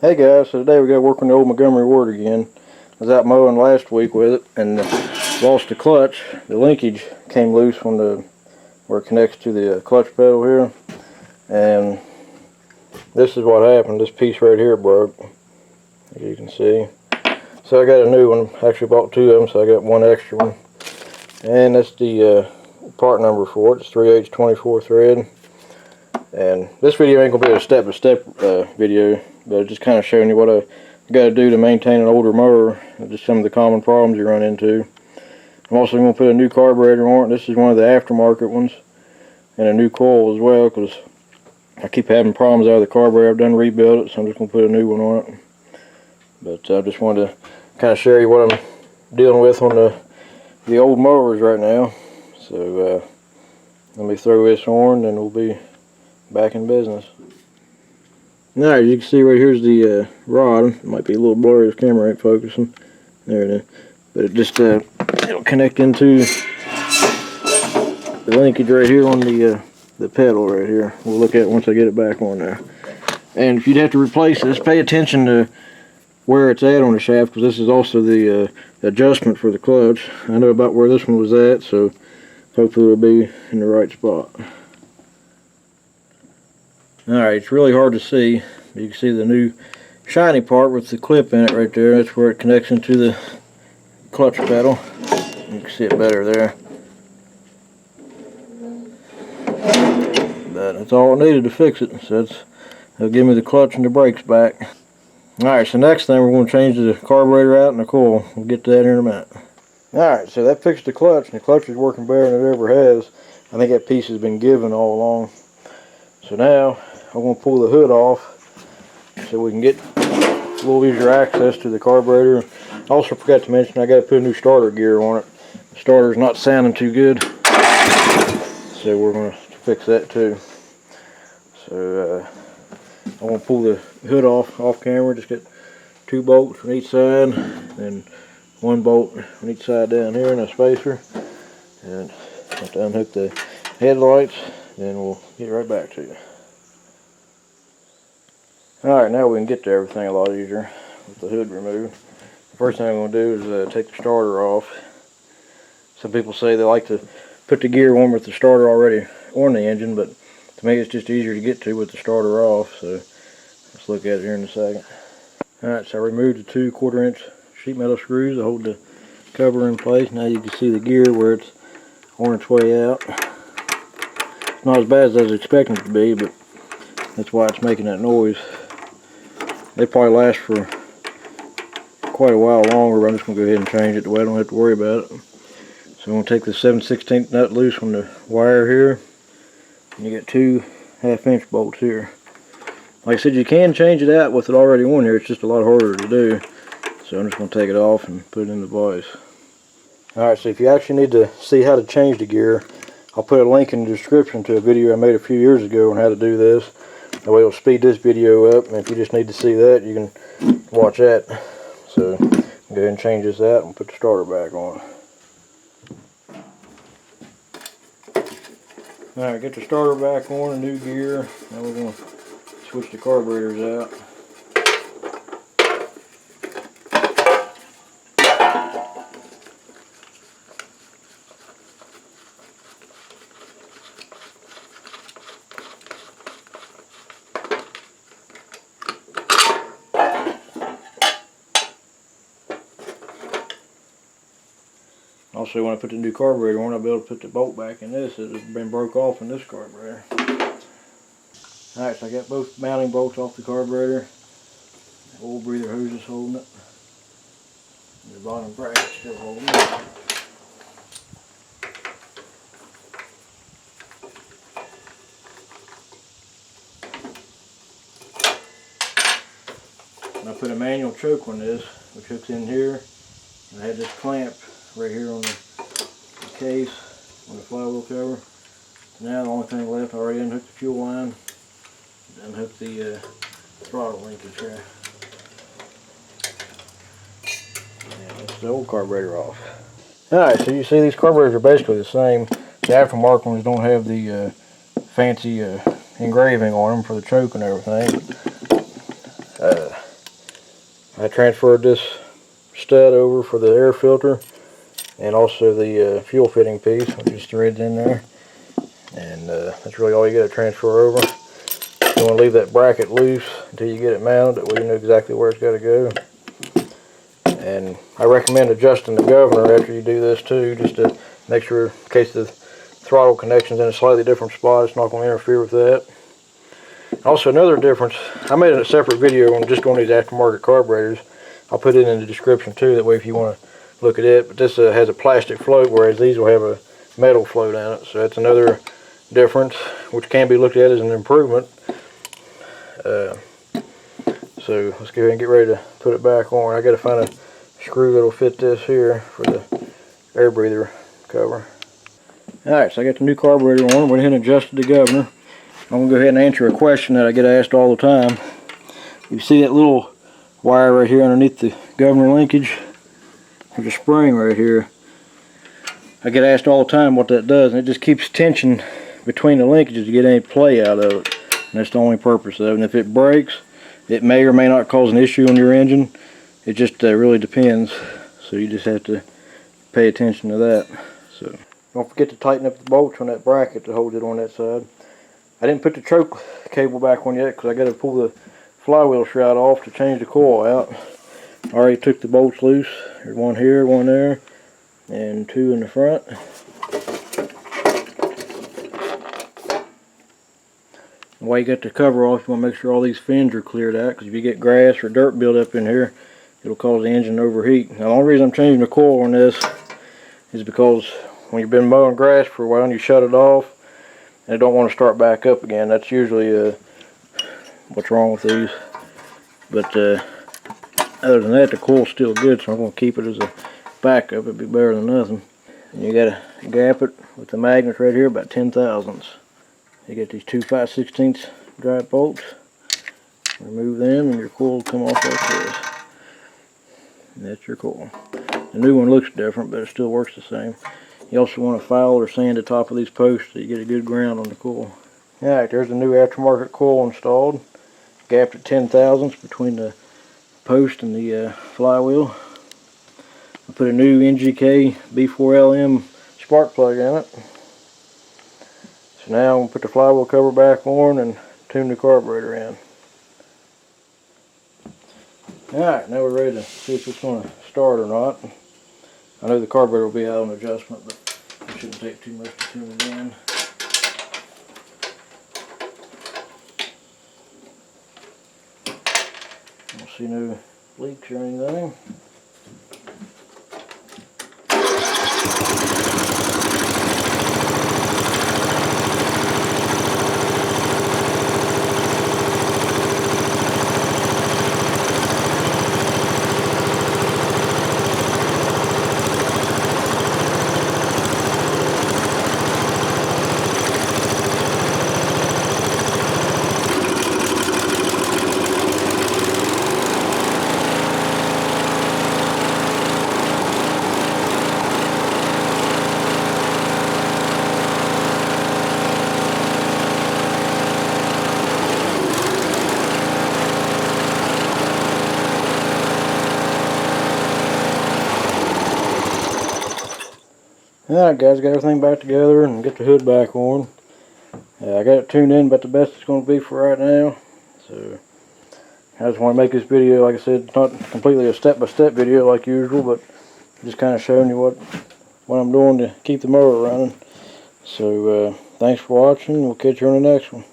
Hey guys, so today we got to work on the old Montgomery wart again. I was out mowing last week with it and lost the clutch. The linkage came loose from where it connects to the clutch pedal here, and this is what happened. This piece right here broke, as you can see. So I got a new one. I actually bought two of them, so I got one extra one. And that's the part number for it. It's 3H24 thread. And this video ain't gonna be a step-by-step video, but just kind of showing you what I got to do to maintain an older mower, just some of the common problems you run into. I'm also going to put a new carburetor on it. This is one of the aftermarket ones, and a new coil as well, because I keep having problems out of the carburetor. I've done rebuild it, so I'm just going to put a new one on it. But I just wanted to kind of show you what I'm dealing with on the old mowers right now. So let me throw this on, and we'll be back in business. Now, as you can see right here's the rod. It might be a little blurry, this camera ain't focusing. There it is. But it just it'll connect into the linkage right here on the pedal right here. We'll look at it once I get it back on there. And if you'd have to replace this, pay attention to where it's at on the shaft, because this is also the adjustment for the clutch. I know about where this one was at, so hopefully it'll be in the right spot. Alright, it's really hard to see. You can see the new shiny part with the clip in it right there. That's where it connects into the clutch pedal. You can see it better there. But that's all it needed to fix it. So it'll give me the clutch and the brakes back. Alright, so next thing we're going to change the carburetor out and the coil. We'll get to that here in a minute. Alright, so that fixed the clutch, and the clutch is working better than it ever has. I think that piece has been given all along. So now I'm going to pull the hood off so we can get a little easier access to the carburetor. I also forgot to mention I got to put a new starter gear on it. The starter's not sounding too good, so we're going to fix that too. So I'm going to pull the hood off camera. Just get 2 bolts from each side and 1 bolt on each side down here in a spacer. And have to unhook the headlights, then we'll get right back to you. Alright, now we can get to everything a lot easier with the hood removed. The first thing I'm going to do is take the starter off. Some people say they like to put the gear on with the starter already on the engine, but to me it's just easier to get to with the starter off, so let's look at it here in a second. Alright, so I removed the 2 1/4-inch sheet metal screws to hold the cover in place. Now you can see the gear where it's on its way out. It's not as bad as I was expecting it to be, but that's why it's making that noise. They probably last for quite a while longer, but I'm just going to go ahead and change it the way I don't have to worry about it. So I'm going to take the 7/16 nut loose from the wire here, and you get 2 1/2-inch bolts here. Like I said, you can change it out with it already on here. It's just a lot harder to do. So I'm just going to take it off and put it in the vise. Alright, so if you actually need to see how to change the gear, I'll put a link in the description to a video I made a few years ago on how to do this. That way it'll speed this video up, and if you just need to see that, you can watch that. So go ahead and change this out and put the starter back on. Alright, get the starter back on, a new gear. Now we're going to switch the carburetors out. Also, when I put the new carburetor on, I'll be able to put the bolt back in this. It has been broke off in this carburetor. Alright, so I got both mounting bolts off the carburetor. The oil breather hose is holding it. And the bottom bracket still holding it. And I put a manual choke on this, which hooks in here. And I had this clamp right here on the case, on the flywheel cover. So now the only thing left, I already unhooked the fuel line, unhooked the throttle linkage here. And that's the old carburetor off. Alright, so you see these carburetors are basically the same. The aftermarket ones don't have the fancy engraving on them for the choke and everything. I transferred this stud over for the air filter and also the fuel fitting piece, which is threads in there. And that's really all you got to transfer over. You want to leave that bracket loose until you get it mounted, that way you know exactly where it's got to go. And I recommend adjusting the governor after you do this too, just to make sure in case the throttle connection's in a slightly different spot, it's not going to interfere with that. Also, another difference, I made a separate video on just on these aftermarket carburetors. I'll put it in the description too, that way if you want to look at it. But this has a plastic float, whereas these will have a metal float on it. So that's another difference, which can be looked at as an improvement. So let's go ahead and get ready to put it back on. I got to find a screw that'll fit this here for the air breather cover. Alright, so I got the new carburetor on. Went ahead and adjusted the governor. I'm going to go ahead and answer a question that I get asked all the time. You see that little wire right here underneath the governor linkage? There's a spring right here. I get asked all the time what that does, and it just keeps tension between the linkages to get any play out of it. And that's the only purpose of it. And if it breaks, it may or may not cause an issue on your engine. It just really depends. So you just have to pay attention to that. So don't forget to tighten up the bolts on that bracket to hold it on that side. I didn't put the choke cable back on yet because I got to pull the flywheel shroud off to change the coil out. I already took the bolts loose. There's one here, one there, and two in the front. While you got the cover off, you want to make sure all these fins are cleared out, because if you get grass or dirt build up in here, it'll cause the engine to overheat. Now the only reason I'm changing the coil on this is because when you've been mowing grass for a while and you shut it off and it don't want to start back up again, that's usually what's wrong with these. But other than that, the coil's still good, so I'm going to keep it as a backup. It'd be better than nothing. And you got to gap it with the magnets right here about 10 thousandths. You get these 2 5/16 drive bolts. Remove them and your coil will come off like this. And that's your coil. The new one looks different, but it still works the same. You also want to file or sand the top of these posts so you get a good ground on the coil. Alright, there's the new aftermarket coil installed. Gapped at 10 thousandths between the post and the flywheel. I put a new NGK B4LM spark plug in it. So now I'm going to put the flywheel cover back on and tune the carburetor in. Alright, now we're ready to see if it's going to start or not. I know the carburetor will be out on adjustment, but it shouldn't take too much to tune it in. Don't see no leaks or anything. Alright guys, got everything back together and get the hood back on. I got it tuned in about the best it's going to be for right now. So I just want to make this video, like I said, not completely a step-by-step video like usual, but just kind of showing you what I'm doing to keep the motor running. So thanks for watching. We'll catch you on the next one.